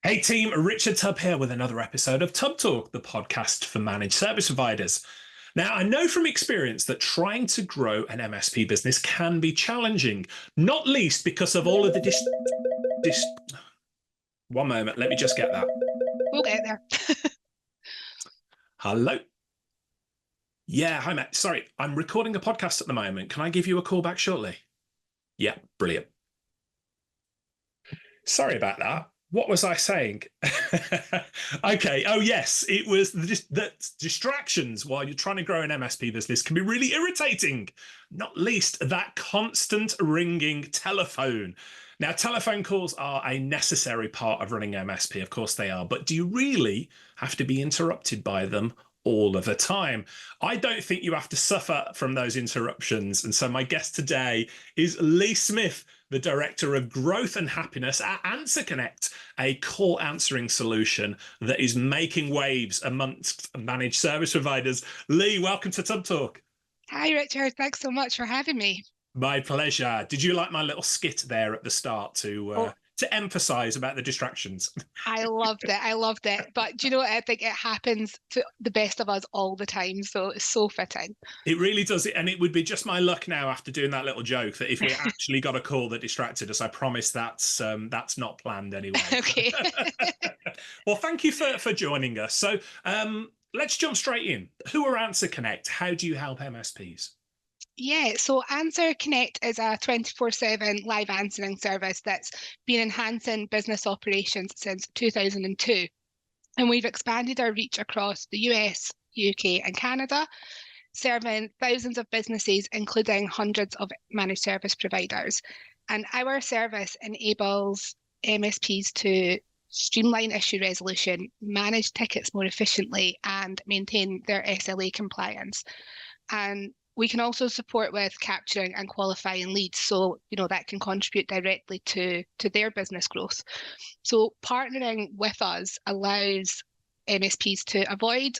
Hey team, Richard Tubb here with another episode of Tubtalk, the podcast for managed service providers. Now, I know from experience that trying to grow an MSP business can be challenging, not least because of all of the One moment, let me just get that. We'll get there. Hello. Yeah, hi mate. Sorry, I'm recording a podcast at the moment. Can I give you a call back shortly? Yeah, brilliant. Sorry about that. What was I saying? Okay. Oh, yes. It was the distractions while you're trying to grow an MSP business can be really irritating, not least that constant ringing telephone. Now, telephone calls are a necessary part of running MSP. Of course they are. But do you really have to be interrupted by them all of the time? I don't think you have to suffer from those interruptions. And so my guest today is Leigh Smith, the Director of Growth and Happiness at AnswerConnect, a call answering solution that is making waves amongst managed service providers. Leigh, welcome to Tubb Talk. Hi, Richard. Thanks so much for having me. My pleasure. Did you like my little skit there at the start to emphasize about the distractions? I loved it. I loved it. But do you know what? I think it happens to the best of us all the time. So it's so fitting. It really does. And it would be just my luck now after doing that little joke that if we actually got a call that distracted us, I promise that's not planned anyway. Okay. Well, thank you for joining us. So let's jump straight in. Who are AnswerConnect? How do you help MSPs? Yeah, so AnswerConnect is a 24/7 live answering service that's been enhancing business operations since 2002. And we've expanded our reach across the US, UK, and Canada, serving thousands of businesses, including hundreds of managed service providers. And our service enables MSPs to streamline issue resolution, manage tickets more efficiently, and maintain their SLA compliance. And we can also support with capturing and qualifying leads, so that can contribute directly to their business growth. So partnering with us allows MSPs to avoid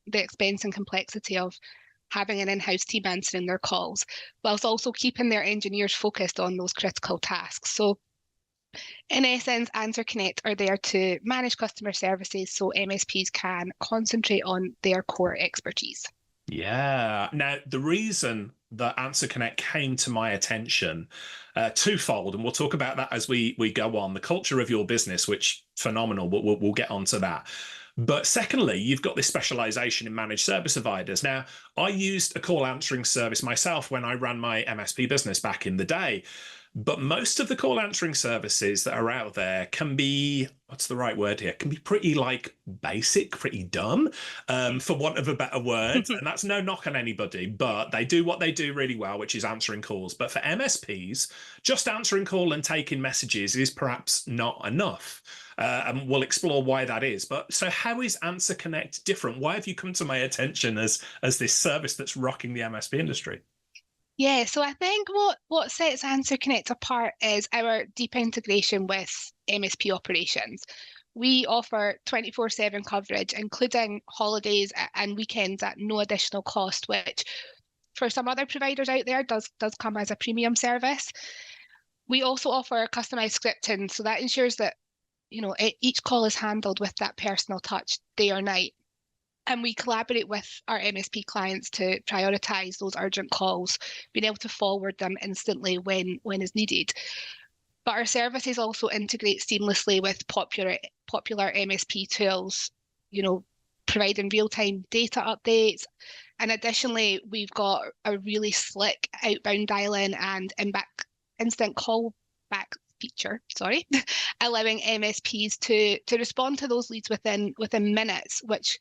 the expense and complexity of having an in-house team answering their calls, whilst also keeping their engineers focused on those critical tasks. So in essence, AnswerConnect are there to manage customer services so MSPs can concentrate on their core expertise. Yeah. Now, the reason that AnswerConnect came to my attention, twofold, and we'll talk about that as we go on. The culture of your business, which phenomenal, but we'll get onto that. But secondly, you've got this specialization in managed service providers. Now, I used a call answering service myself when I ran my MSP business back in the day. But most of the call answering services that are out there can be, what's the right word here? Can be pretty basic, pretty dumb, for want of a better word. And that's no knock on anybody, but they do what they do really well, which is answering calls. But for MSPs, just answering call and taking messages is perhaps not enough. And we'll explore why that is. But so how is AnswerConnect different? Why have you come to my attention as this service that's rocking the MSP industry? Yeah, so I think what sets AnswerConnect apart is our deep integration with MSP operations. We offer 24/7 coverage, including holidays and weekends at no additional cost, which for some other providers out there does come as a premium service. We also offer customized scripting, so that ensures that each call is handled with that personal touch day or night. And we collaborate with our MSP clients to prioritize those urgent calls, being able to forward them instantly when is needed. But our services also integrate seamlessly with popular MSP tools, providing real-time data updates. And additionally, we've got a really slick outbound dial-in and instant callback feature, allowing MSPs to respond to those leads within minutes, which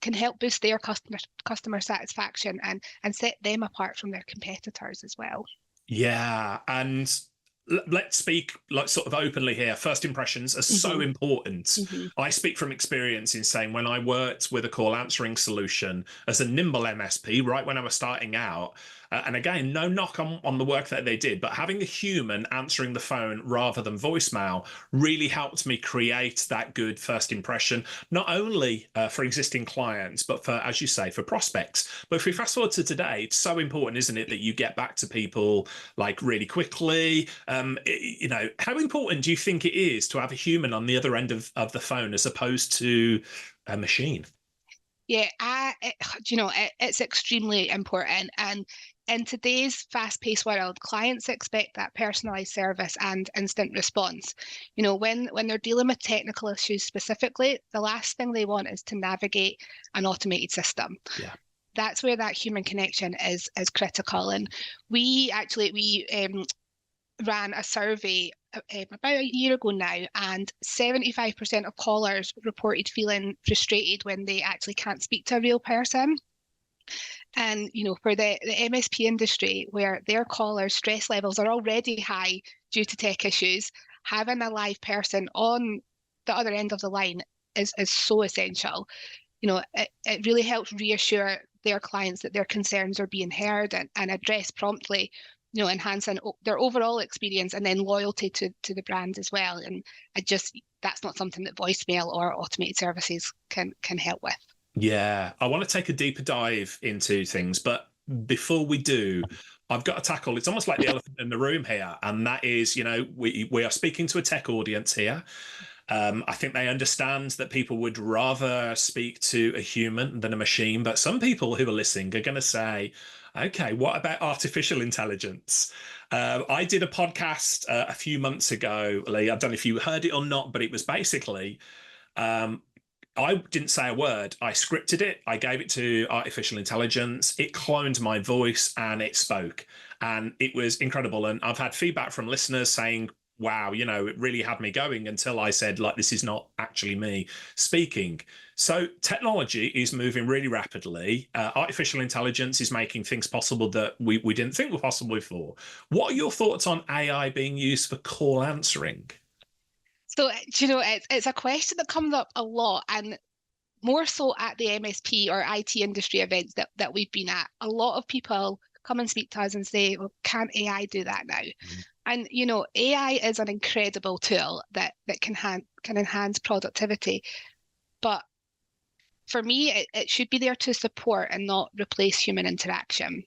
can help boost their customer satisfaction and set them apart from their competitors as well. Yeah, and let's speak sort of openly here. First impressions are so important. Mm-hmm. I speak from experience in saying when I worked with a call answering solution as a nimble MSP, right when I was starting out, And again, no knock on the work that they did, but having a human answering the phone rather than voicemail really helped me create that good first impression, not only for existing clients, but for, as you say, for prospects. But if we fast forward to today, it's so important, isn't it, that you get back to people like really quickly. You know, how important do you think it is to have a human on the other end of the phone as opposed to a machine? Yeah, you know, it's extremely important. And in today's fast-paced world, clients expect that personalized service and instant response. You know, when they're dealing with technical issues specifically, the last thing they want is to navigate an automated system. Yeah. That's where that human connection is critical. And we ran a survey about a year ago now, and 75% of callers reported feeling frustrated when they actually can't speak to a real person. And, you know, for the MSP industry, where their callers' stress levels are already high due to tech issues, having a live person on the other end of the line is so essential. You know, it really helps reassure their clients that their concerns are being heard and addressed promptly, you know, enhancing their overall experience and then loyalty to the brand as well. And that's not something that voicemail or automated services can help with. Yeah, I want to take a deeper dive into things, but before we do, I've got to tackle, it's almost like the elephant in the room here, and that is, you know, we are speaking to a tech audience here. I think they understand that people would rather speak to a human than a machine, but some people who are listening are going to say, okay, what about artificial intelligence? I did a podcast a few months ago, Leigh. I don't know if you heard it or not, but it was basically I didn't say a word. I scripted it. I gave it to artificial intelligence. It cloned my voice and it spoke. And it was incredible. And I've had feedback from listeners saying, wow, you know, it really had me going until I said, like, this is not actually me speaking. So technology is moving really rapidly. Artificial intelligence is making things possible that we didn't think were possible before. What are your thoughts on AI being used for call answering? So, you know, it's a question that comes up a lot, and more so at the MSP or IT industry events that we've been at. A lot of people come and speak to us and say, well, can't AI do that now? And, you know, AI is an incredible tool that can enhance productivity. But for me, it should be there to support and not replace human interaction.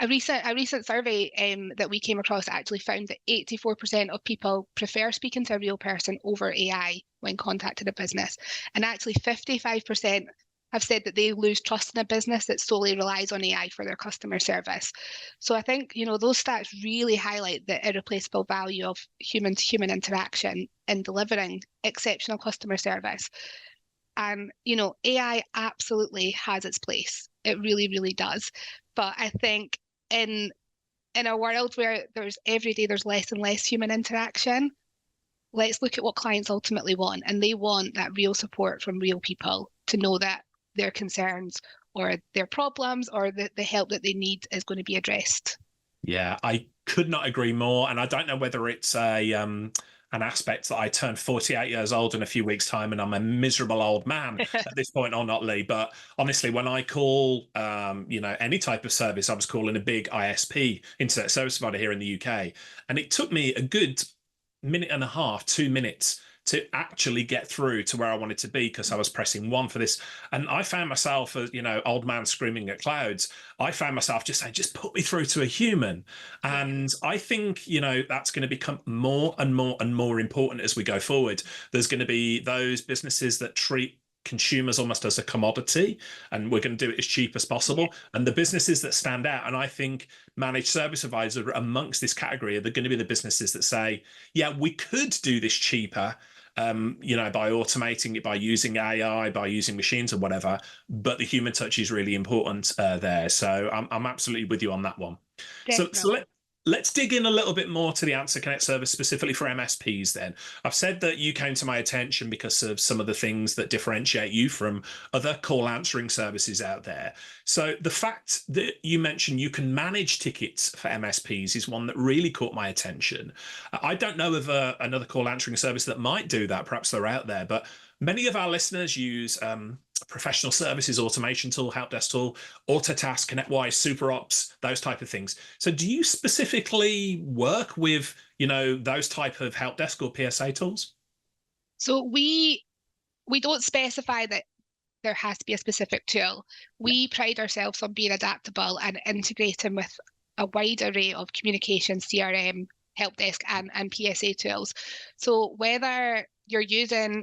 A recent survey that we came across actually found that 84% of people prefer speaking to a real person over AI when contacting a business. And actually 55% have said that they lose trust in a business that solely relies on AI for their customer service. So I think, you know, those stats really highlight the irreplaceable value of human-to-human interaction in delivering exceptional customer service. And, you know, AI absolutely has its place. It really, really does. But I think in a world where every day there's less and less human interaction, let's look at what clients ultimately want. And they want that real support from real people to know that their concerns or their problems or the help that they need is going to be addressed. Yeah, I could not agree more. And I don't know whether it's an aspect that I turned 48 years old in a few weeks' time and I'm a miserable old man at this point or not, Leigh. But honestly, when I call, you know, any type of service, I was calling a big ISP, internet service provider here in the UK. And it took me a good minute and a half, 2 minutes to actually get through to where I wanted to be because I was pressing one for this. And I found myself, as you know, old man screaming at clouds. I found myself just saying, just put me through to a human. And I think, you know, that's going to become more and more and more important as we go forward. There's going to be those businesses that treat consumers almost as a commodity, and we're going to do it as cheap as possible. And the businesses that stand out, and I think managed service providers are amongst this category, are going to be the businesses that say, yeah, we could do this cheaper, you know, by automating it, by using AI, by using machines or whatever, but the human touch is really important there. So I'm absolutely with you on that one. Definitely. So let's dig in a little bit more to the AnswerConnect service specifically for MSPs then. I've said that you came to my attention because of some of the things that differentiate you from other call answering services out there. So the fact that you mentioned you can manage tickets for MSPs is one that really caught my attention. I don't know of another call answering service that might do that. Perhaps they're out there, but Many of our listeners use professional services automation tool, help desk tool, Autotask, ConnectWise, SuperOps, those type of things. So do you specifically work with, those type of help desk or PSA tools? So we don't specify that there has to be a specific tool. Yeah. We pride ourselves on being adaptable and integrating with a wide array of communication, CRM, help desk, and PSA tools. So whether you're using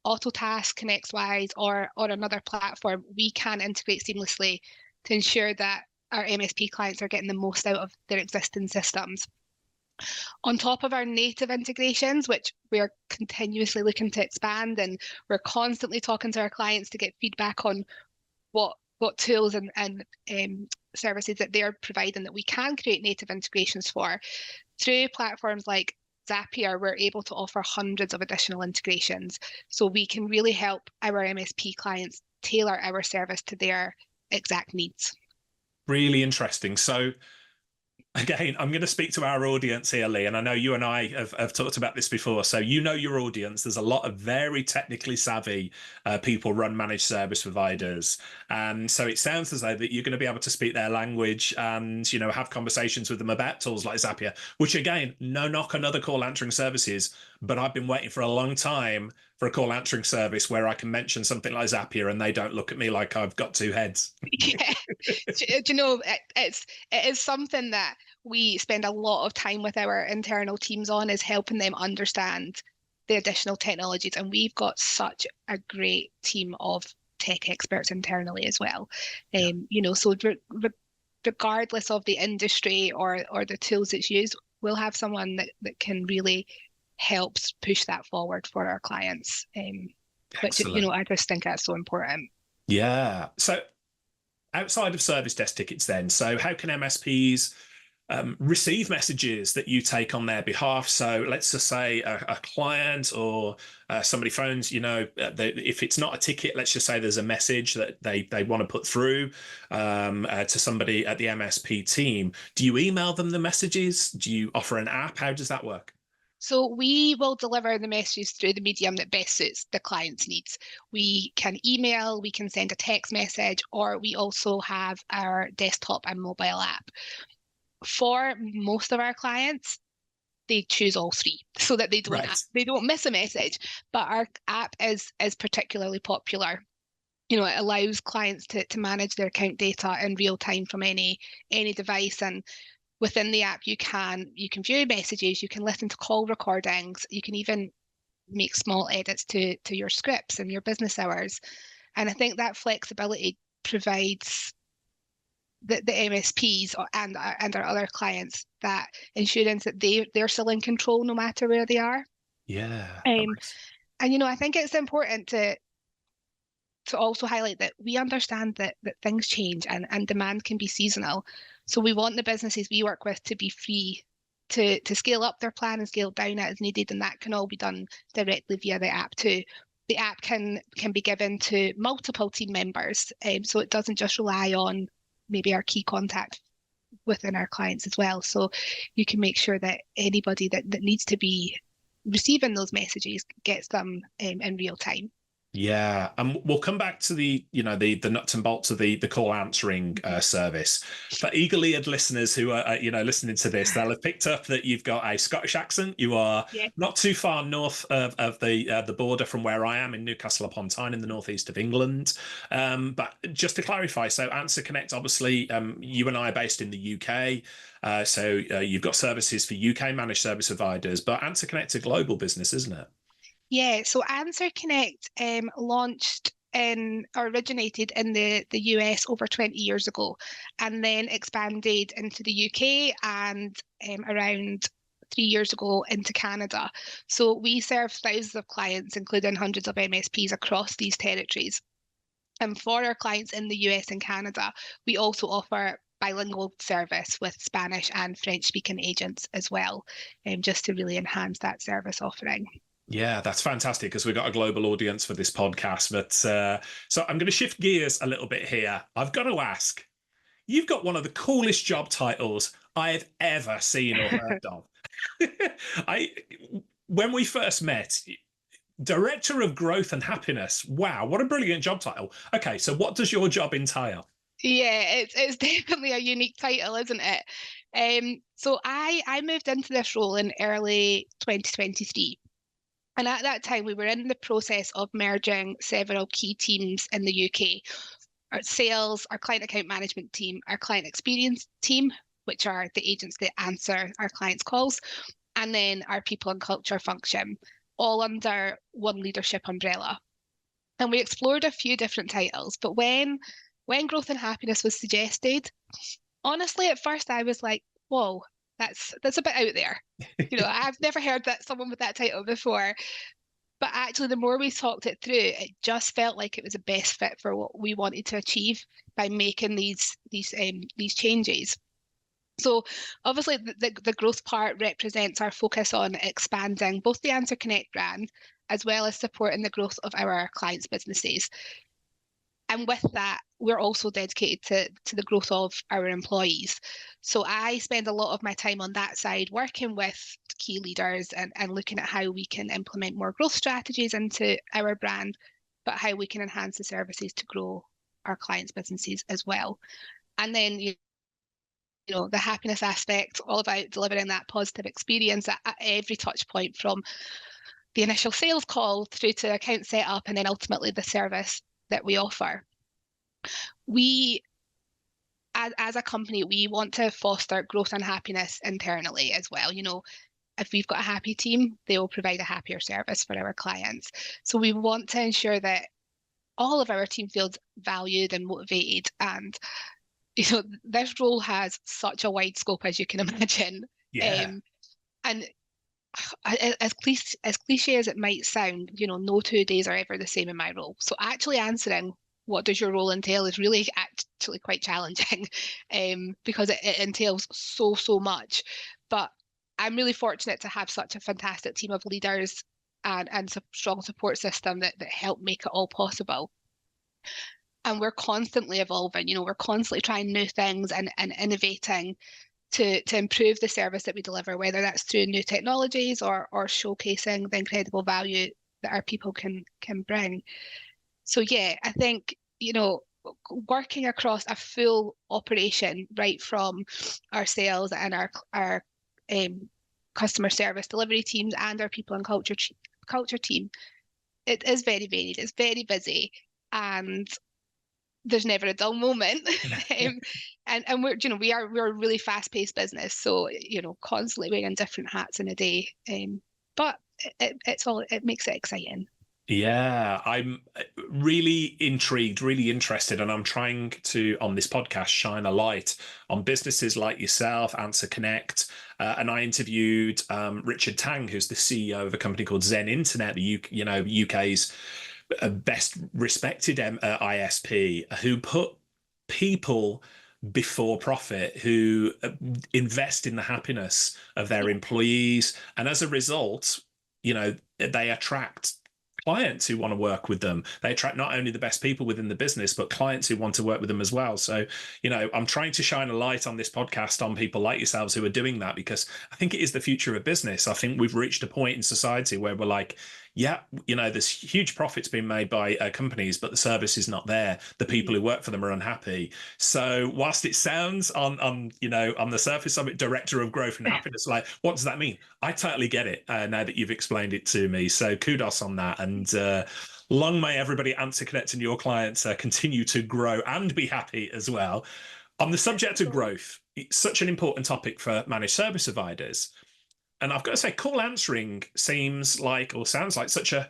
Autotask, ConnectWise, or another platform, we can integrate seamlessly to ensure that our MSP clients are getting the most out of their existing systems. On top of our native integrations, which we're continuously looking to expand, and we're constantly talking to our clients to get feedback on what tools and services that they're providing that we can create native integrations for. Through platforms like Zapier, we're able to offer hundreds of additional integrations. So we can really help our MSP clients tailor our service to their exact needs. Really interesting. So again, I'm going to speak to our audience here, Leigh, and I know you and I have talked about this before. So you know your audience. There's a lot of very technically savvy people run managed service providers. And so it sounds as though that you're going to be able to speak their language and, have conversations with them about tools like Zapier, which again, no knock on other call answering services, but I've been waiting for a long time for a call answering service where I can mention something like Zapier and they don't look at me like I've got two heads. Yeah, it is something that we spend a lot of time with our internal teams on, is helping them understand the additional technologies. And we've got such a great team of tech experts internally as well. So regardless of the industry or the tools that's used, we'll have someone that can really help push that forward for our clients. Which, I just think that's so important. Yeah. So outside of service desk tickets then, so how can MSPs receive messages that you take on their behalf? So let's just say a client or somebody phones, if it's not a ticket, let's just say there's a message that they want to put through to somebody at the MSP team. Do you email them the messages? Do you offer an app? How does that work? So we will deliver the messages through the medium that best suits the client's needs. We can email, we can send a text message, or we also have our desktop and mobile app. For most of our clients, they choose all three so that they don't miss a message. But our app is particularly popular. It allows clients to manage their account data in real time from any device, and within the app, you can view messages, you can listen to call recordings, you can even make small edits to your scripts and your business hours. And I think that flexibility provides the MSPs and our other clients that insurance that they're still in control no matter where they are. Yeah. And I think it's important to also highlight that we understand that things change and demand can be seasonal. So we want the businesses we work with to be free to scale up their plan and scale down as needed, and that can all be done directly via the app too. The app can be given to multiple team members, so it doesn't just rely on maybe our key contact within our clients as well. So you can make sure that anybody that needs to be receiving those messages gets them in real time. Yeah, and we'll come back to the nuts and bolts of the call answering service. For eagle-eared listeners who are listening to this, they'll have picked up that you've got a Scottish accent. You are not too far north of the border from where I am in Newcastle upon Tyne in the northeast of England. But just to clarify, so AnswerConnect, obviously, you and I are based in the UK, so you've got services for UK managed service providers, but AnswerConnect's a global business, isn't it? Yeah, so AnswerConnect launched or originated in the US over 20 years ago, and then expanded into the UK and around 3 years ago into Canada. So we serve thousands of clients, including hundreds of MSPs across these territories. And for our clients in the US and Canada, we also offer bilingual service with Spanish and French speaking agents as well, just to really enhance that service offering. Yeah, that's fantastic because we've got a global audience for this podcast. But so I'm going to shift gears a little bit here. I've got to ask, you've got one of the coolest job titles I have ever seen or heard of. When we first met, Director of Growth and Happiness. Wow, what a brilliant job title. Okay, so what does your job entail? Yeah, it's definitely a unique title, isn't it? So I moved into this role in early 2023. And at that time, we were in the process of merging several key teams in the UK. Our sales, our client account management team, our client experience team, which are the agents that answer our clients' calls, and then our people and culture function, all under one leadership umbrella. And we explored a few different titles, but when growth and happiness was suggested, honestly, at first I was like, whoa, that's a bit out there. I've never heard that someone with that title before. But actually, the more we talked it through, it just felt like it was the best fit for what we wanted to achieve by making these changes. So obviously, the growth part represents our focus on expanding both the AnswerConnect brand as well as supporting the growth of our clients' businesses. And with that, we're also dedicated to the growth of our employees. So I spend a lot of my time on that side, working with key leaders and looking at how we can implement more growth strategies into our brand, but how we can enhance the services to grow our clients' businesses as well. And then, the happiness aspect, all about delivering that positive experience at every touch point, from the initial sales call through to account setup, and then ultimately the service that we offer. We, as a company, we want to foster growth and happiness internally as well. If we've got a happy team, they will provide a happier service for our clients. So we want to ensure that all of our team feels valued and motivated. And this role has such a wide scope, as you can imagine. Yeah. And as cliche as it might sound, no 2 days are ever the same in my role. So actually answering what does your role entail is really actually quite challenging, because it entails so much. But I'm really fortunate to have such a fantastic team of leaders and a strong support system that help make it all possible. And we're constantly evolving, we're constantly trying new things and innovating to improve the service that we deliver, whether that's through new technologies or showcasing the incredible value that our people can bring. So yeah, I think, working across a full operation, right from our sales and our customer service delivery teams and our people and culture team, it is very varied. It's very busy, and there's never a dull moment. And we're a really fast-paced business, so constantly wearing different hats in a day. But it makes it exciting. Yeah, I'm really intrigued, really interested, and I'm trying to, on this podcast, shine a light on businesses like yourself, AnswerConnect. And I interviewed Richard Tang, who's the CEO of a company called Zen Internet, the UK's best respected ISP, who put people before profit, who invest in the happiness of their employees, and as a result, they attract clients who want to work with them. They attract not only the best people within the business, but clients who want to work with them as well. So, I'm trying to shine a light on this podcast on people like yourselves who are doing that, because I think it is the future of business. I think we've reached a point in society where we're like, yeah, there's huge profits being made by companies, but the service is not there. The people who work for them are unhappy. So whilst it sounds on the surface of it, director of growth and happiness, like, what does that mean? I totally get it now that you've explained it to me. So kudos on that. And long may everybody AnswerConnect and your clients continue to grow and be happy as well. On the subject of growth, it's such an important topic for managed service providers. And I've got to say, call answering seems like, or sounds like, such a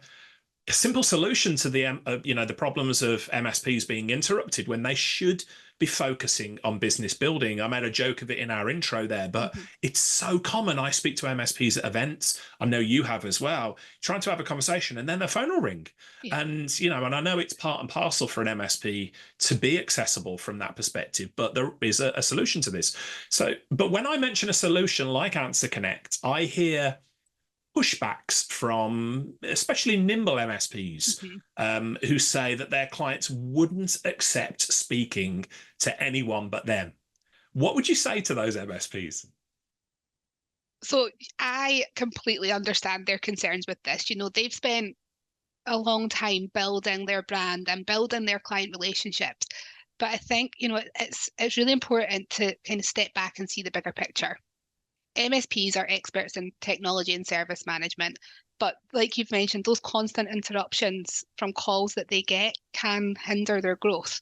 simple solution to the problems of MSPs being interrupted when they should be focusing on business building. I made a joke of it in our intro there, but it's so common. I speak to MSPs at events. I know you have as well, trying to have a conversation, and then their phone will ring. Yeah. And I know it's part and parcel for an MSP to be accessible from that perspective, but there is a solution to this. But when I mention a solution like AnswerConnect, I hear pushbacks from especially nimble MSPs who say that their clients wouldn't accept speaking to anyone but them. What would you say to those MSPs? So I completely understand their concerns with this. They've spent a long time building their brand and building their client relationships. But I think, it's really important to kind of step back and see the bigger picture. MSPs are experts in technology and service management, but like you've mentioned, those constant interruptions from calls that they get can hinder their growth.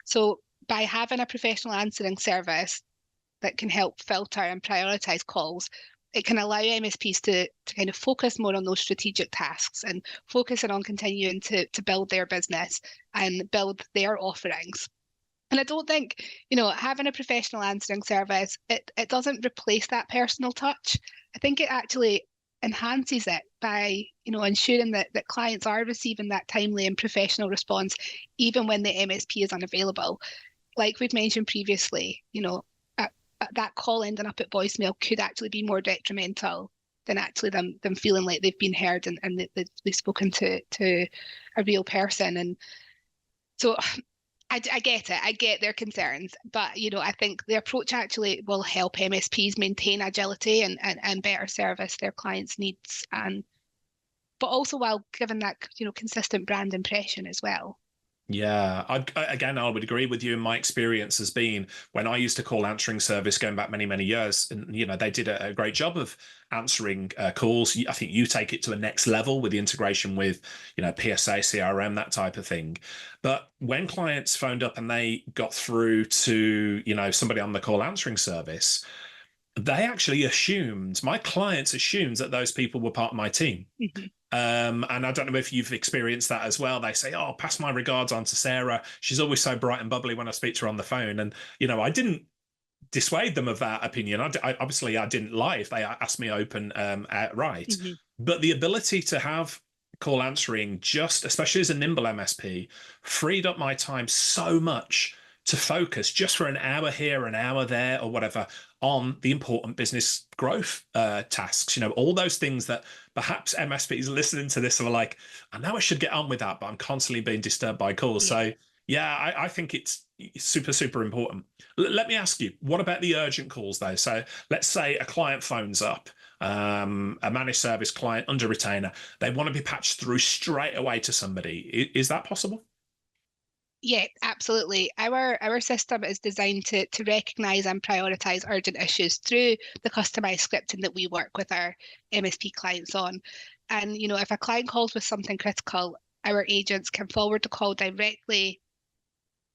So by having a professional answering service that can help filter and prioritize calls, it can allow MSPs to kind of focus more on those strategic tasks and focusing on continuing to build their business and build their offerings. And I don't think, having a professional answering service, it doesn't replace that personal touch. I think it actually enhances it by, ensuring that clients are receiving that timely and professional response, even when the MSP is unavailable. Like we've mentioned previously, that call ending up at voicemail could actually be more detrimental than actually them feeling like they've been heard and they've spoken to a real person. And so I get it. I get their concerns, but I think the approach actually will help MSPs maintain agility and better service their clients' needs, but also while giving that consistent brand impression as well. Yeah, I would agree with you. In my experience has been when I used to call answering service going back many, many years, and they did a great job of answering calls. I think you take it to the next level with the integration with PSA, CRM, that type of thing. But when clients phoned up and they got through to somebody on the call answering service, they actually my clients assumed that those people were part of my team. Mm-hmm. And I don't know if you've experienced that as well. They say, "Oh, pass my regards on to Sarah. She's always so bright and bubbly when I speak to her on the phone." And I didn't dissuade them of that opinion. I obviously I didn't lie if they asked me open outright. Mm-hmm. But the ability to have call answering, just especially as a nimble MSP, freed up my time so much to focus just for an hour here, an hour there, or whatever, on the important business growth tasks. All those things that perhaps MSPs listening to this are like, I know I should get on with that, but I'm constantly being disturbed by calls. Yeah. So yeah, I think it's super, super important. Let me ask you, what about the urgent calls though? So let's say a client phones up, a managed service client under retainer, they want to be patched through straight away to somebody. Is that possible? Yeah, absolutely. Our system is designed to recognise and prioritise urgent issues through the customised scripting that we work with our MSP clients on. And if a client calls with something critical, our agents can forward the call directly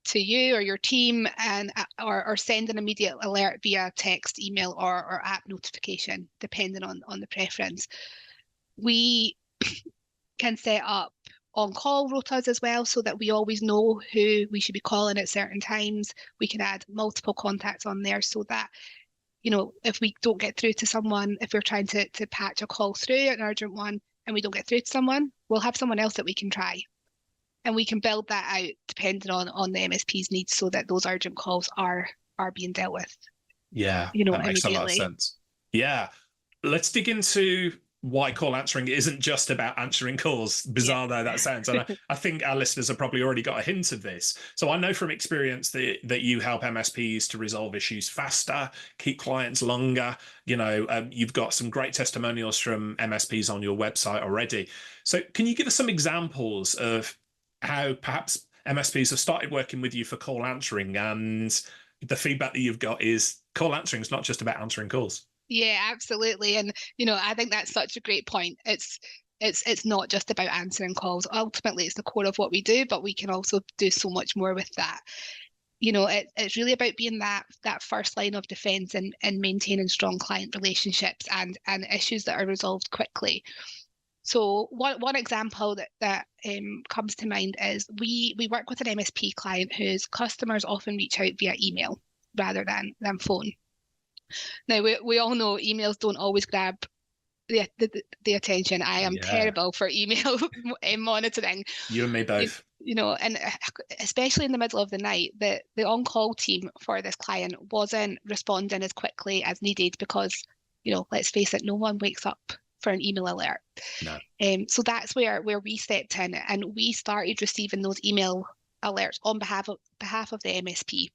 to you or your team, and or send an immediate alert via text, email, or app notification, depending on the preference. We can set up on-call rotas as well, so that we always know who we should be calling at certain times. We can add multiple contacts on there so that, if we don't get through to someone, if we're trying to patch a call through, an urgent one, and we don't get through to someone, we'll have someone else that we can try. And we can build that out depending on the MSP's needs so that those urgent calls are being dealt with. Yeah, that makes a lot of sense. Yeah. Let's dig into why call answering isn't just about answering calls, bizarre though that sounds. And I think our listeners have probably already got a hint of this. So I know from experience that you help MSPs to resolve issues faster, keep clients longer. You've got some great testimonials from MSPs on your website already. So can you give us some examples of how perhaps MSPs have started working with you for call answering, and the feedback that you've got is call answering is not just about answering calls? Yeah, absolutely. And, I think that's such a great point. It's not just about answering calls. Ultimately, it's the core of what we do, but we can also do so much more with that. It's really about being that first line of defense and maintaining strong client relationships and issues that are resolved quickly. So one example that comes to mind is we work with an MSP client whose customers often reach out via email rather than phone. Now, we all know emails don't always grab the attention. I am terrible for email monitoring. You and me both. And especially in the middle of the night, the on-call team for this client wasn't responding as quickly as needed because, let's face it, no one wakes up for an email alert. No. So that's where we stepped in, and we started receiving those email alerts on behalf of the MSP.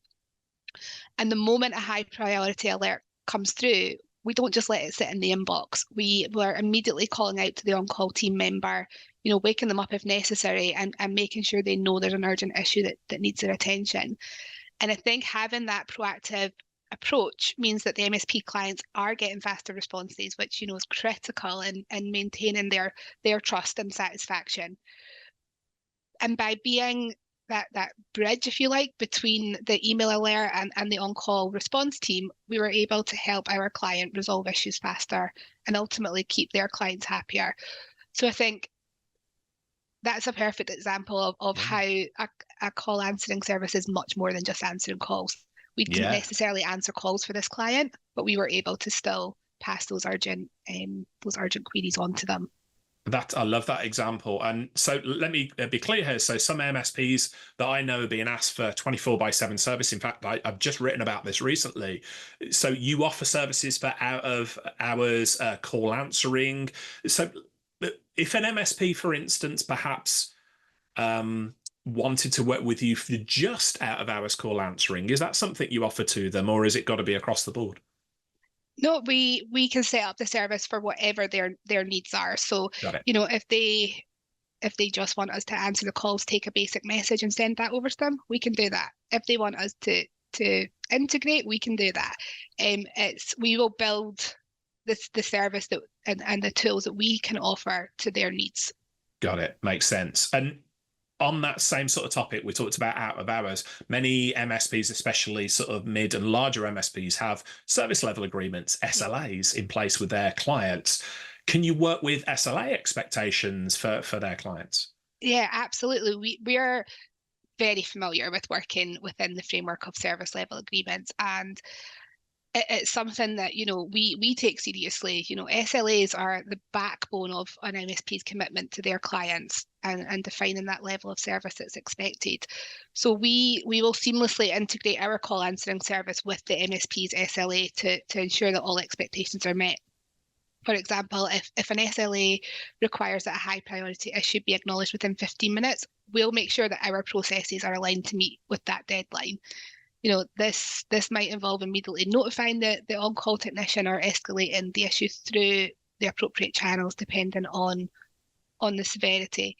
And the moment a high priority alert comes through, we don't just let it sit in the inbox. We were immediately calling out to the on-call team member, waking them up if necessary, and making sure they know there's an urgent issue that needs their attention. And I think having that proactive approach means that the MSP clients are getting faster responses, which is critical in maintaining their trust and satisfaction. And by being that bridge, if you like, between the email alert and the on-call response team, we were able to help our client resolve issues faster and ultimately keep their clients happier. So I think that's a perfect example of how a call answering service is much more than just answering calls. We didn't necessarily answer calls for this client, but we were able to still pass those urgent queries on to them. I love that example. And so let me be clear here. So some MSPs that I know are being asked for 24/7 service. In fact, I've just written about this recently. So you offer services for out of hours call answering. So if an MSP, for instance, perhaps wanted to work with you for just out of hours call answering, is that something you offer to them, or is it got to be across the board? No, we can set up the service for whatever their needs are. So, if they just want us to answer the calls, take a basic message and send that over to them, we can do that. If they want us to integrate, we can do that. We will build the service and the tools that we can offer to their needs. Got it. Makes sense. And on that same sort of topic, we talked about out of hours. Many MSPs, especially sort of mid and larger MSPs, have service level agreements, SLAs, in place with their clients. Can you work with SLA expectations for their clients? Yeah, absolutely. We are very familiar with working within the framework of service level agreements, and it's something that we take seriously. SLAs are the backbone of an MSP's commitment to their clients and defining that level of service that's expected. So we will seamlessly integrate our call answering service with the MSP's SLA to ensure that all expectations are met. For example, if an SLA requires that a high priority issue be acknowledged within 15 minutes, we'll make sure that our processes are aligned to meet with that deadline. This might involve immediately notifying the on-call technician or escalating the issue through the appropriate channels, depending on the severity.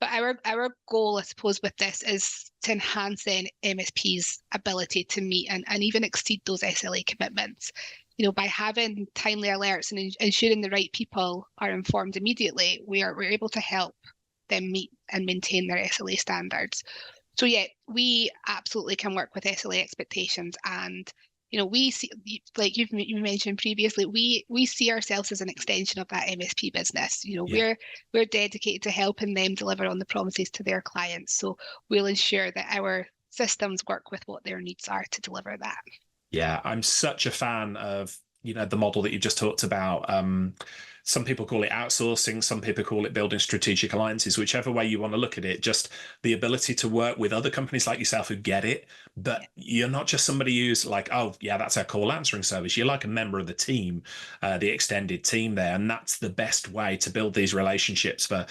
But our goal, I suppose, with this is to enhance the MSP's ability to meet and even exceed those SLA commitments. By having timely alerts and ensuring the right people are informed immediately, we're able to help them meet and maintain their SLA standards. So yeah, we absolutely can work with SLA expectations, and we see, like you mentioned previously, we see ourselves as an extension of that MSP business. We're dedicated to helping them deliver on the promises to their clients. So we'll ensure that our systems work with what their needs are to deliver that. Yeah, I'm such a fan of the model that you just talked about. Some people call it outsourcing, some people call it building strategic alliances, whichever way you want to look at it. Just the ability to work with other companies like yourself who get it, but you're not just somebody who's like, oh yeah, that's our call answering service. You're like a member of the team, the extended team there, and that's the best way to build these relationships for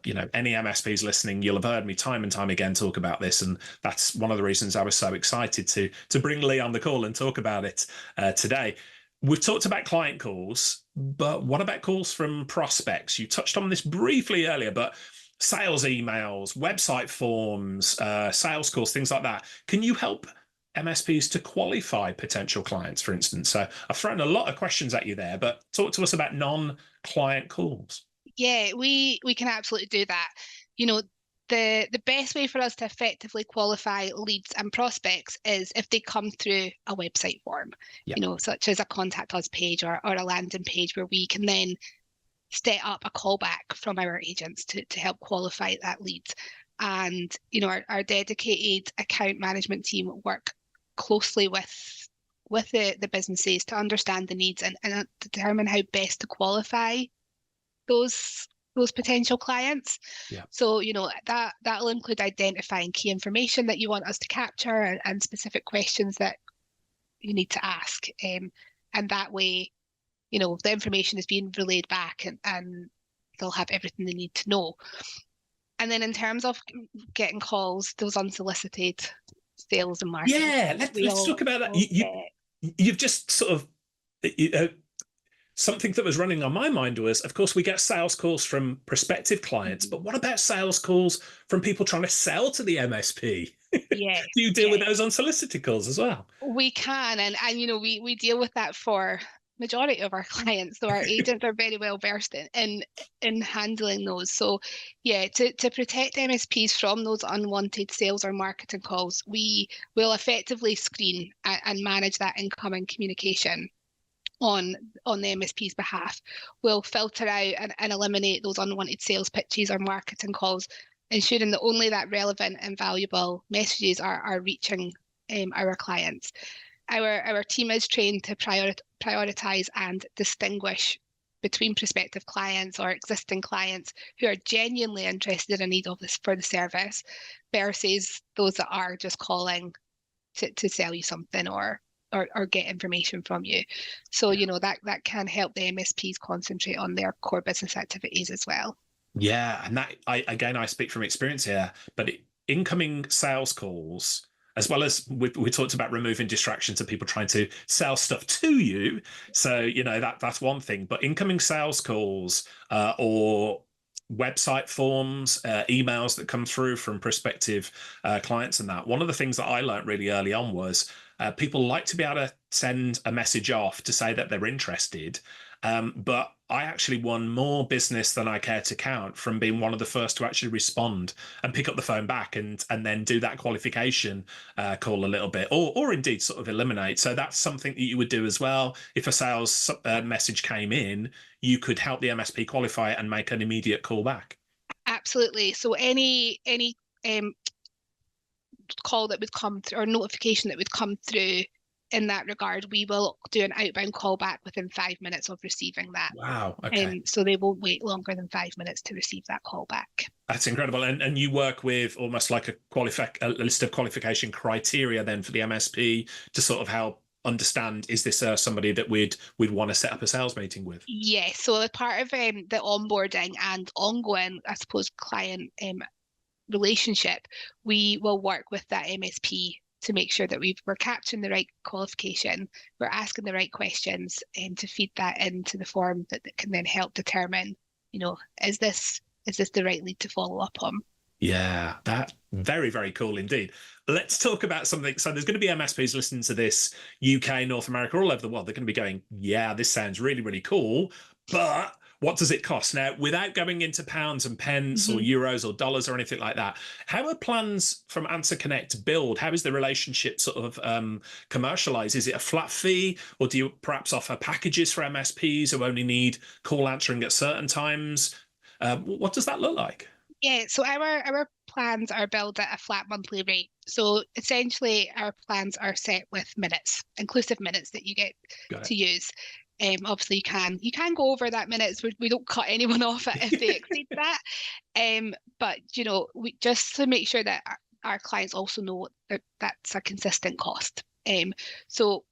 any MSPs listening. You'll have heard me time and time again talk about this, and that's one of the reasons I was so excited to bring Leigh on the call and talk about it today. We've talked about client calls, but what about calls from prospects? You touched on this briefly earlier, but sales emails, website forms, sales calls, things like that. Can you help MSPs to qualify potential clients, for instance? So I've thrown a lot of questions at you there, but talk to us about non-client calls. Yeah, we can absolutely do that. The best way for us to effectively qualify leads and prospects is if they come through a website form, such as a contact us page or a landing page, where we can then set up a callback from our agents to help qualify that lead. And our dedicated account management team work closely with the businesses to understand the needs and determine how best to qualify those potential clients. So that'll include identifying key information that you want us to capture and specific questions that you need to ask, and that way the information is being relayed back and they'll have everything they need to know. And then in terms of getting calls, those unsolicited sales and marketing, let's talk about that. You've just sort of something that was running on my mind was, of course, we get sales calls from prospective clients, but what about sales calls from people trying to sell to the MSP? Yes, Do you deal with yes. those unsolicited calls as well? We can, and we deal with that for majority of our clients. So our agents are very well versed in handling those. So yeah, to protect MSPs from those unwanted sales or marketing calls, we will effectively screen and manage that incoming communication on the MSP's behalf. We'll filter out and eliminate those unwanted sales pitches or marketing calls, ensuring that only that relevant and valuable messages are reaching our clients. Our team is trained to prioritize and distinguish between prospective clients or existing clients who are genuinely interested in need of this for the service versus those that are just calling to sell you something or get information from you. So, that can help the MSPs concentrate on their core business activities as well. Yeah, and that I speak from experience here, but incoming sales calls, as well as we talked about removing distractions of people trying to sell stuff to you. So that's one thing. But incoming sales calls or website forms, emails that come through from prospective clients, and that one of the things that I learned really early on was people like to be able to send a message off to say that they're interested. But I actually won more business than I care to count from being one of the first to actually respond and pick up the phone back and then do that qualification call a little bit, or indeed sort of eliminate. So that's something that you would do as well. If a sales message came in, you could help the MSP qualify it and make an immediate call back. Absolutely. So any call that would come through or notification that would come through in that regard, we will do an outbound call back within 5 minutes of receiving that. Wow. Okay. So they won't wait longer than 5 minutes to receive that call back. That's incredible. And you work with almost like a list of qualification criteria then for the MSP to sort of help understand, is this somebody that we'd want to set up a sales meeting with? Yes. So as part of the onboarding and ongoing, I suppose, client relationship, we will work with that MSP to make sure that we're capturing the right qualification, we're asking the right questions, and to feed that into the form that can then help determine, is this the right lead to follow up on? Yeah, that very, very cool indeed. Let's talk about something. So there's going to be MSPs listening to this, UK, North America, all over the world. They're going to be going, yeah, this sounds really, really cool, but what does it cost? Now, without going into pounds and pence or euros or dollars or anything like that, how are plans from AnswerConnect build? How is the relationship sort of commercialized? Is it a flat fee, or do you perhaps offer packages for MSPs who only need call answering at certain times? What does that look like? Yeah, so our plans are billed at a flat monthly rate. So essentially, our plans are set with minutes, inclusive minutes that you get to use. Obviously, you can go over that minutes. We don't cut anyone off if they exceed that. But we just to make sure that our clients also know that that's a consistent cost. So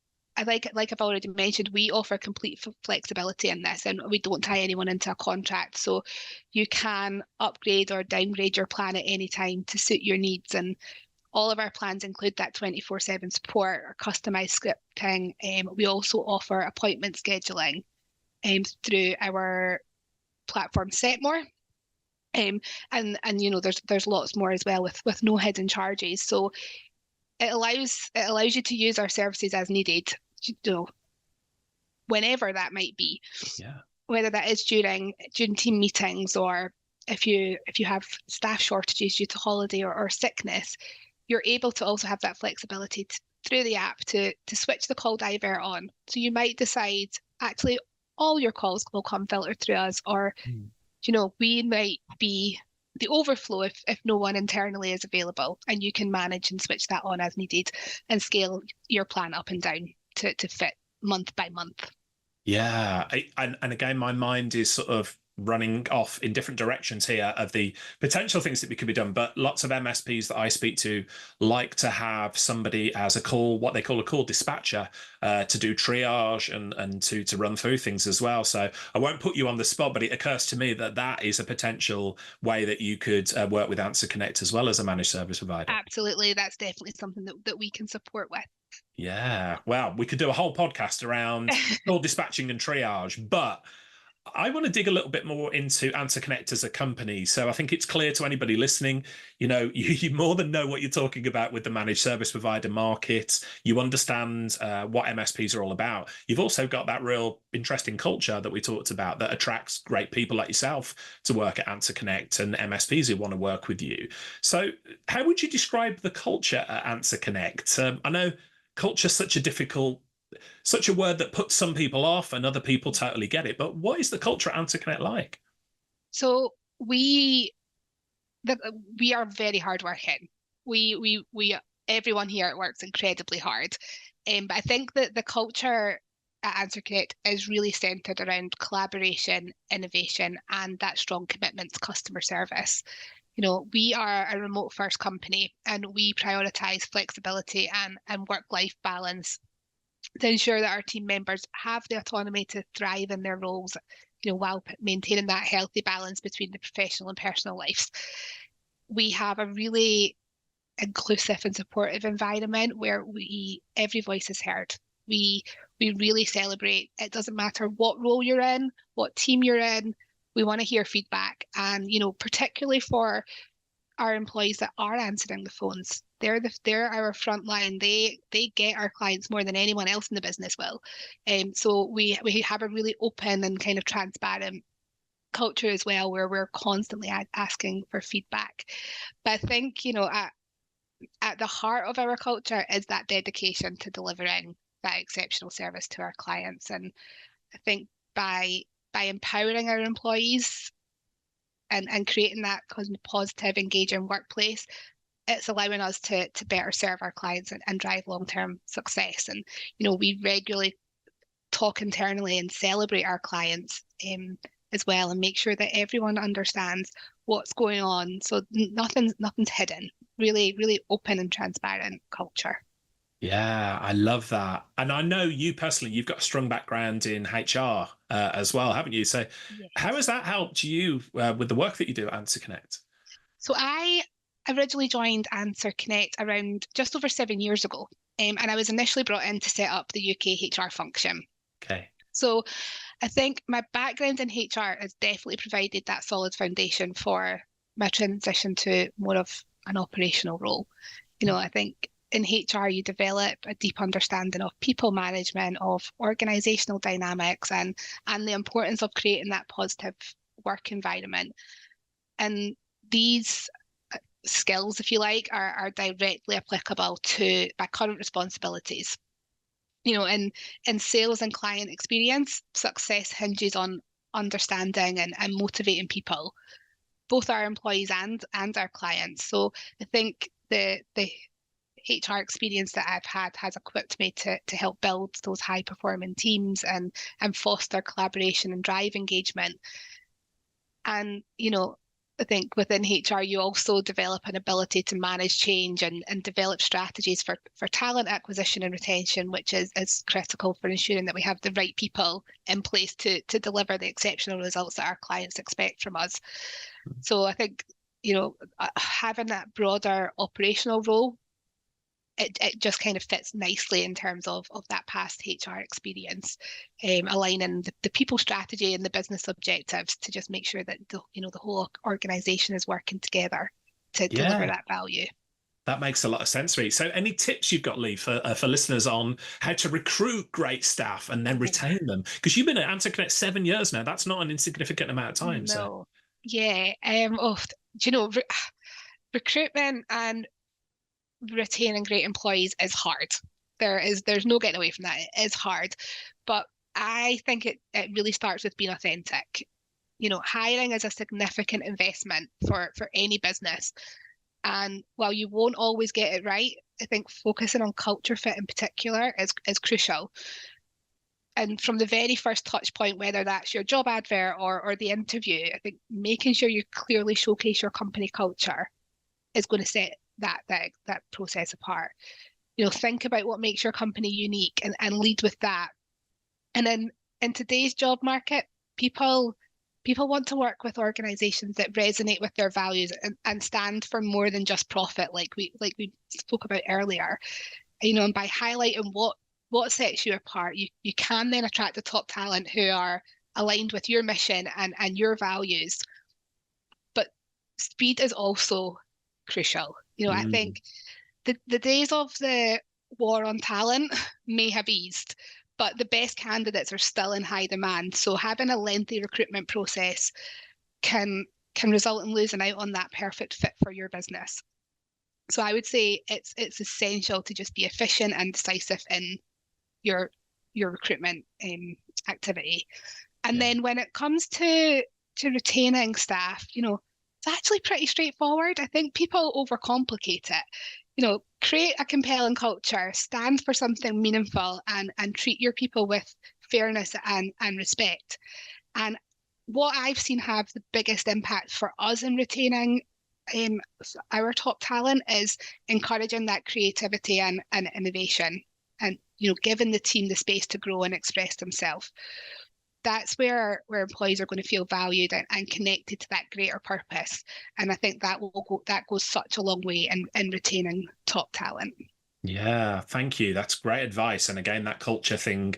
like I've already mentioned, we offer complete flexibility in this, and we don't tie anyone into a contract. So you can upgrade or downgrade your plan at any time to suit your needs. And all of our plans include that 24/7 support or customized scripting. We also offer appointment scheduling through our platform Setmore. And there's lots more as well with no hidden charges. So it allows you to use our services as needed, whenever that might be. Yeah. Whether that is during team meetings, or if you have staff shortages due to holiday or sickness, you're able to also have that flexibility through the app to switch the call divert on. So you might decide, actually, all your calls will come filtered through us, or we might be the overflow if no one internally is available, and you can manage and switch that on as needed and scale your plan up and down to fit month by month. Yeah. And again, my mind is sort of running off in different directions here of the potential things that could be done. But lots of MSPs that I speak to like to have somebody as what they call a call dispatcher, to do triage and to run through things as well. So I won't put you on the spot, but it occurs to me that that is a potential way that you could work with AnswerConnect as well as a managed service provider. Absolutely. That's definitely something that we can support with. Yeah. Well, we could do a whole podcast around call dispatching and triage, but I want to dig a little bit more into AnswerConnect as a company. So I think it's clear to anybody listening, you more than know what you're talking about with the managed service provider market. You understand what MSPs are all about. You've also got that real interesting culture that we talked about that attracts great people like yourself to work at AnswerConnect and MSPs who want to work with you. So how would you describe the culture at AnswerConnect? I know culture is such a word that puts some people off and other people totally get it. But what is the culture at AnswerConnect like? So we are very hardworking. We everyone here works incredibly hard. But I think that the culture at AnswerConnect is really centered around collaboration, innovation, and that strong commitment to customer service. We are a remote first company, and we prioritize flexibility and work-life balance to ensure that our team members have the autonomy to thrive in their roles, while maintaining that healthy balance between the professional and personal lives. We have a really inclusive and supportive environment where every voice is heard. We really celebrate. It doesn't matter what role you're in, what team you're in. We want to hear feedback, and particularly for our employees that are answering the phones. They're our front line. They get our clients more than anyone else in the business will. So we have a really open and kind of transparent culture as well, where we're constantly asking for feedback. But I think at the heart of our culture is that dedication to delivering that exceptional service to our clients. And I think by empowering our employees and creating that positive, engaging workplace, it's allowing us to better serve our clients and drive long-term success. And, we regularly talk internally and celebrate our clients as well, and make sure that everyone understands what's going on. So nothing's hidden. Really, really open and transparent culture. Yeah, I love that. And I know you personally, you've got a strong background in HR as well, haven't you? So Yes. how has that helped you with the work that you do at AnswerConnect? So I originally joined AnswerConnect around just over 7 years ago. And I was initially brought in to set up the UK HR function. Okay. So I think my background in HR has definitely provided that solid foundation for my transition to more of an operational role. I think in HR, you develop a deep understanding of people management, of organizational dynamics, and the importance of creating that positive work environment. And these skills, if you like, are directly applicable to my current responsibilities. In sales and client experience, success hinges on understanding and motivating people, both our employees and our clients. So I think the HR experience that I've had has equipped me to help build those high performing teams and foster collaboration and drive engagement. And, I think within HR, you also develop an ability to manage change and develop strategies for talent acquisition and retention, which is critical for ensuring that we have the right people in place to deliver the exceptional results that our clients expect from us. So I think, having that broader operational role, it just kind of fits nicely in terms of that past HR experience, aligning the people strategy and the business objectives to just make sure that the whole organization is working together to deliver that value. That makes a lot of sense, Reece. So any tips you've got, Leigh, for listeners on how to recruit great staff and then retain them? Because you've been at AnswerConnect 7 years now. That's not an insignificant amount of time. No. So. Yeah. Recruitment and retaining great employees is hard. There's no getting away from that. It is hard. But I think it really starts with being authentic. Hiring is a significant investment for any business. And while you won't always get it right, I think focusing on culture fit in particular is crucial. and from the very first touch point, whether that's your job advert or the interview, I think making sure you clearly showcase your company culture is going to set that process apart. Think about what makes your company unique and lead with that. And then in today's job market, people want to work with organizations that resonate with their values and stand for more than just profit, like we spoke about earlier. And by highlighting what sets you apart, you can then attract the top talent who are aligned with your mission and your values. But speed is also crucial. I think the days of the war on talent may have eased, but the best candidates are still in high demand. So having a lengthy recruitment process can result in losing out on that perfect fit for your business. So I would say it's essential to just be efficient and decisive in your recruitment activity. And then when it comes to retaining staff, it's actually pretty straightforward. I think people overcomplicate it. Create a compelling culture, stand for something meaningful, and treat your people with fairness and respect. And what I've seen have the biggest impact for us in retaining our top talent is encouraging that creativity and innovation, and giving the team the space to grow and express themselves. That's where employees are going to feel valued and connected to that greater purpose. And I think that goes such a long way in retaining top talent. Yeah, thank you. That's great advice. And again, that culture thing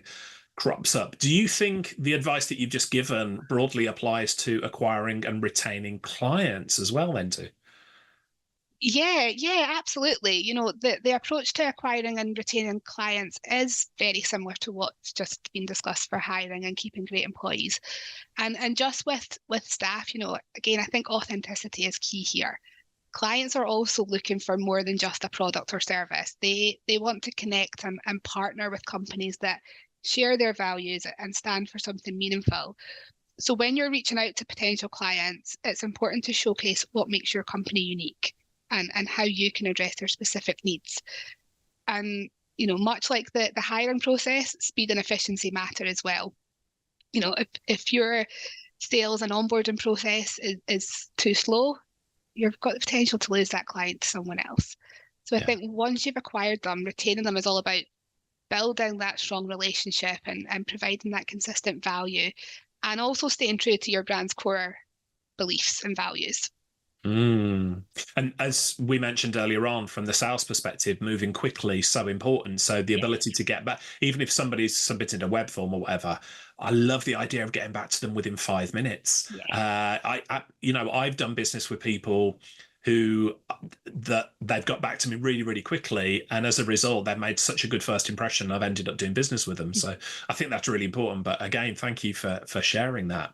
crops up. Do you think the advice that you've just given broadly applies to acquiring and retaining clients as well, then too? Yeah, absolutely. The approach to acquiring and retaining clients is very similar to what's just been discussed for hiring and keeping great employees. And just with staff, again, I think authenticity is key here. Clients are also looking for more than just a product or service. They want to connect and partner with companies that share their values and stand for something meaningful. So when you're reaching out to potential clients, it's important to showcase what makes your company unique and how you can address their specific needs. And, much like the hiring process, speed and efficiency matter as well. If your sales and onboarding process is too slow, you've got the potential to lose that client to someone else. So I think once you've acquired them, retaining them is all about building that strong relationship and providing that consistent value, and also staying true to your brand's core beliefs and values. And as we mentioned earlier on, from the sales perspective, moving quickly so important. So the ability to get back, even if somebody's submitted a web form or whatever, I love the idea of getting back to them within 5 minutes. I've done business with people who that they've got back to me really, really quickly, and as a result, they've made such a good first impression. I've ended up doing business with them. So I think that's really important. But again, thank you for sharing that.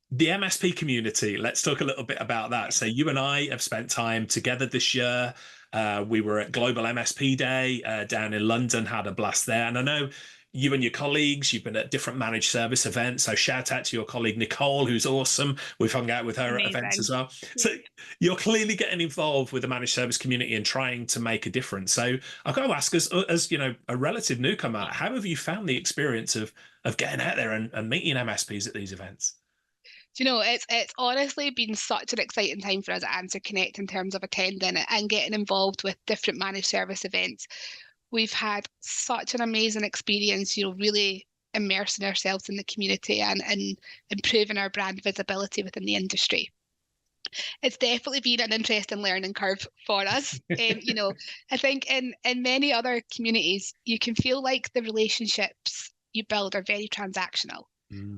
The MSP community, let's talk a little bit about that. So you and I have spent time together this year. We were at Global MSP Day down in London, had a blast there. And I know you and your colleagues, you've been at different managed service events. So shout out to your colleague, Nicole, who's awesome. We've hung out with her at events as well. So you're clearly getting involved with the managed service community and trying to make a difference. So I've got to ask, as a relative newcomer, how have you found the experience of getting out there and meeting MSPs at these events? It's honestly been such an exciting time for us at AnswerConnect in terms of attending and getting involved with different managed service events. We've had such an amazing experience, really immersing ourselves in the community and improving our brand visibility within the industry. It's definitely been an interesting learning curve for us. I think in many other communities, you can feel like the relationships you build are very transactional.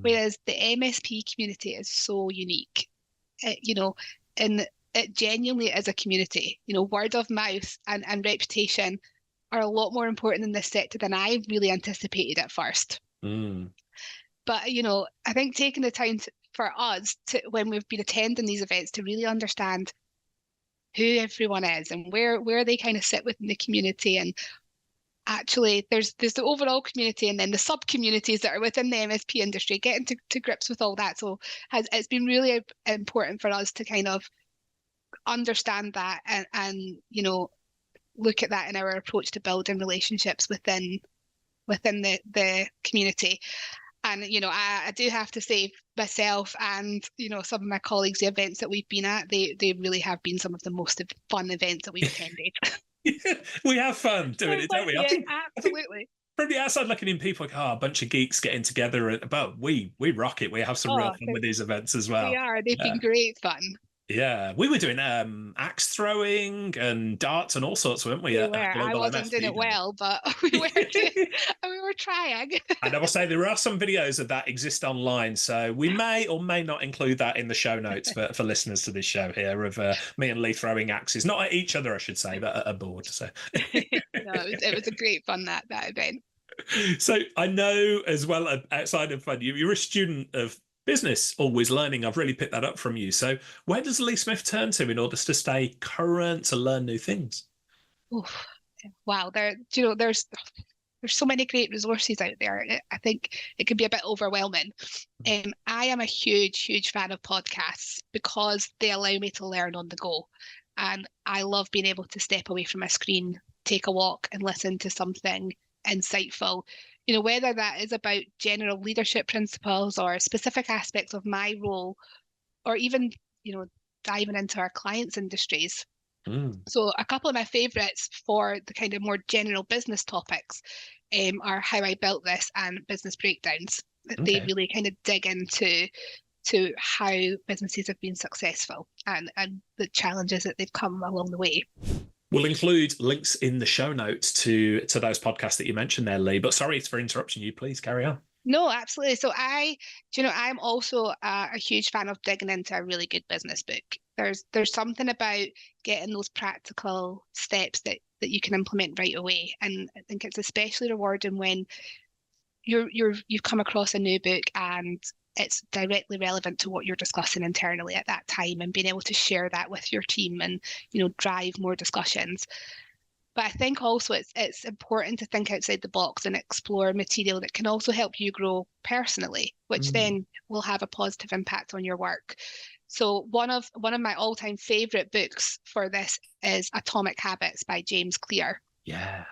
Whereas the MSP community is so unique, and it genuinely is a community. Word of mouth and reputation are a lot more important in this sector than I really anticipated at first. But, I think taking the time for us when we've been attending these events, to really understand who everyone is and where they kind of sit within the community. And actually, there's the overall community and then the sub-communities that are within the MSP industry, getting to grips with all that. So it's been really important for us to kind of understand that and look at that in our approach to building relationships within within the community. And, I do have to say, myself and, some of my colleagues, the events that we've been at, they really have been some of the most fun events that we've attended. We have fun doing it, don't we? Yeah, I think absolutely. from the outside looking in, people are like, oh, a bunch of geeks getting together, but we rock it. We have some real fun with these events as well. They are. They've been great fun. Yeah, we were doing axe throwing and darts and all sorts, weren't we? We were. I wasn't doing it well, but we were trying. And I will say there are some videos of that exist online, so we may or may not include that in the show notes for listeners to this show here of me and Leigh throwing axes, not at each other, I should say, but at a board. So no, it was a great fun that event. So I know as well, outside of fun, you're a student of business, always learning. I've really picked that up from you. So where does Leigh Smith turn to in order to stay current, to learn new things? Oof. Wow, there's so many great resources out there. I think it can be a bit overwhelming. I am a huge fan of podcasts because they allow me to learn on the go. And I love being able to step away from my screen, take a walk and listen to something insightful, whether that is about general leadership principles or specific aspects of my role, or even, diving into our clients' industries. So a couple of my favorites for the kind of more general business topics are How I Built This and Business Breakdowns. Okay. They really kind of dig into how businesses have been successful and the challenges that they've come along the way. We'll include links in the show notes to those podcasts that you mentioned there, Leigh. But sorry for interrupting you. Please carry on. No, absolutely. So I'm also a huge fan of digging into a really good business book. There's something about getting those practical steps that you can implement right away, and I think it's especially rewarding when you've come across a new book and it's directly relevant to what you're discussing internally at that time, and being able to share that with your team and drive more discussions. But I think also it's important to think outside the box and explore material that can also help you grow personally, which then will have a positive impact on your work. So one of my all-time favorite books for this is Atomic Habits by James Clear. Yeah.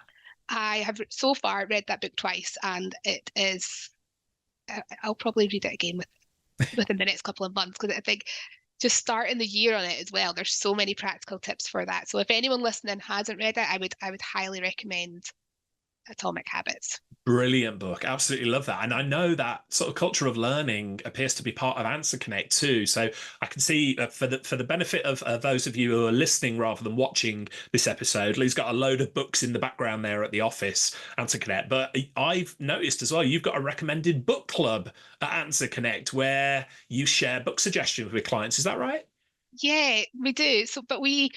I have so far read that book twice, and it is, I'll probably read it again within the next couple of months, because I think just starting the year on it as well, there's so many practical tips for that. So if anyone listening hasn't read it, I would highly recommend Atomic Habits. Brilliant book. Absolutely love that. And I know that sort of culture of learning appears to be part of AnswerConnect too. So I can see for the benefit of those of you who are listening rather than watching this episode, Leigh's got a load of books in the background there at the office, AnswerConnect. But I've noticed as well, you've got a recommended book club at AnswerConnect where you share book suggestions with clients. Is that right? Yeah, we do. So, but we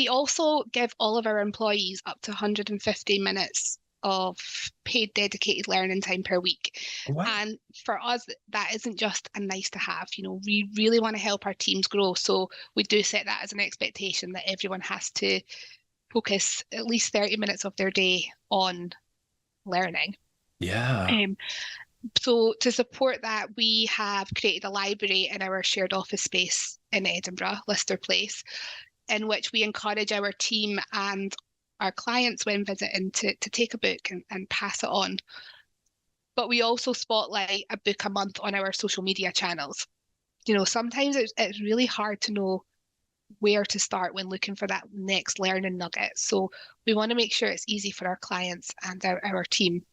also give all of our employees up to 150 minutes of paid dedicated learning time per week. Wow. And for us, that isn't just a nice to have. We really want to help our teams grow. So we do set that as an expectation that everyone has to focus at least 30 minutes of their day on learning. Yeah. So to support that, we have created a library in our shared office space in Edinburgh, Lister Place, in which we encourage our team and our clients when visiting to take a book and pass it on. But we also spotlight a book a month on our social media channels. Sometimes it's really hard to know where to start when looking for that next learning nugget. So we want to make sure it's easy for our clients and our team.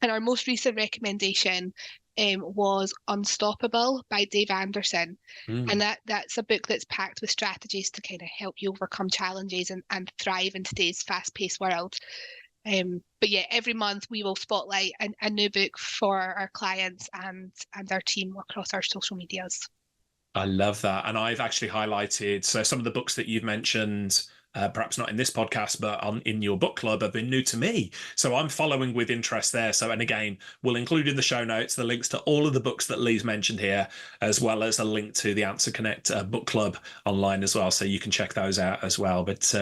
And our most recent recommendation was Unstoppable by Dave Anderson. And that's a book that's packed with strategies to kind of help you overcome challenges and thrive in today's fast-paced world. But yeah, every month we will spotlight a new book for our clients and our team across our social medias. I love that. And I've actually highlighted, so some of the books that you've mentioned, perhaps not in this podcast, but in your book club, have been new to me. So I'm following with interest there. So, and again, we'll include in the show notes the links to all of the books that Leigh's mentioned here, as well as a link to the AnswerConnect book club online as well. So you can check those out as well. But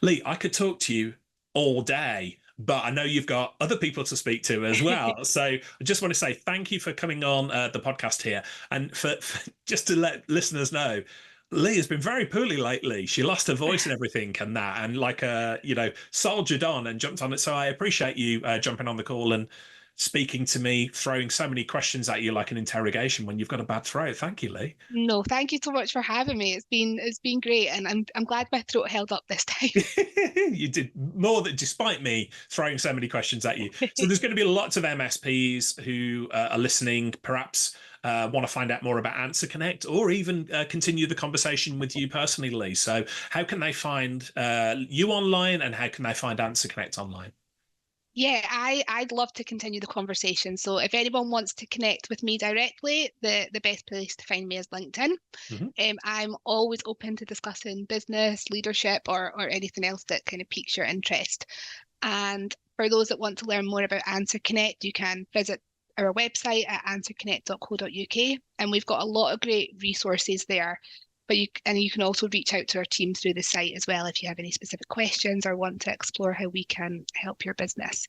Leigh, I could talk to you all day, but I know you've got other people to speak to as well. So I just want to say thank you for coming on the podcast here. And for just to let listeners know, Leigh has been very poorly lately. She lost her voice and everything and that, and like, soldiered on and jumped on it. So I appreciate you jumping on the call and speaking to me, throwing so many questions at you like an interrogation when you've got a bad throat. Thank you, Leigh. No, thank you so much for having me. It's been great, and I'm glad my throat held up this time. You did more than, despite me throwing so many questions at you. So there's going to be lots of MSPs who are listening, perhaps want to find out more about AnswerConnect, or even continue the conversation with you personally, Leigh. So how can they find you online, and how can they find AnswerConnect online? Yeah, I'd love to continue the conversation. So if anyone wants to connect with me directly, the best place to find me is LinkedIn. Mhm. I'm always open to discussing business, leadership, or anything else that kind of piques your interest. And for those that want to learn more about AnswerConnect, you can visit our website at answerconnect.co.uk, and we've got a lot of great resources there. But you can also reach out to our team through the site as well if you have any specific questions or want to explore how we can help your business.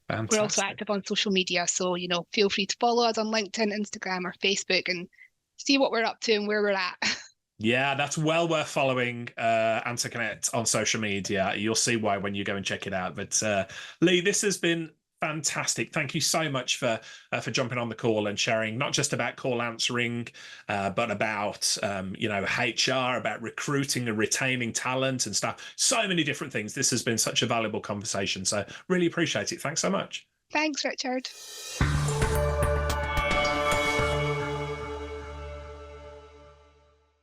We're also Fantastic. active on social media, so feel free to follow us on LinkedIn, Instagram, or Facebook and see what we're up to and where we're at. Yeah, that's well worth following AnswerConnect on social media. You'll see why when you go and check it out. But Leigh, this has been fantastic. Thank you so much for jumping on the call and sharing not just about call answering, but about HR, about recruiting and retaining talent and stuff. So many different things. This has been such a valuable conversation. So really appreciate it. Thanks so much. Thanks, Richard.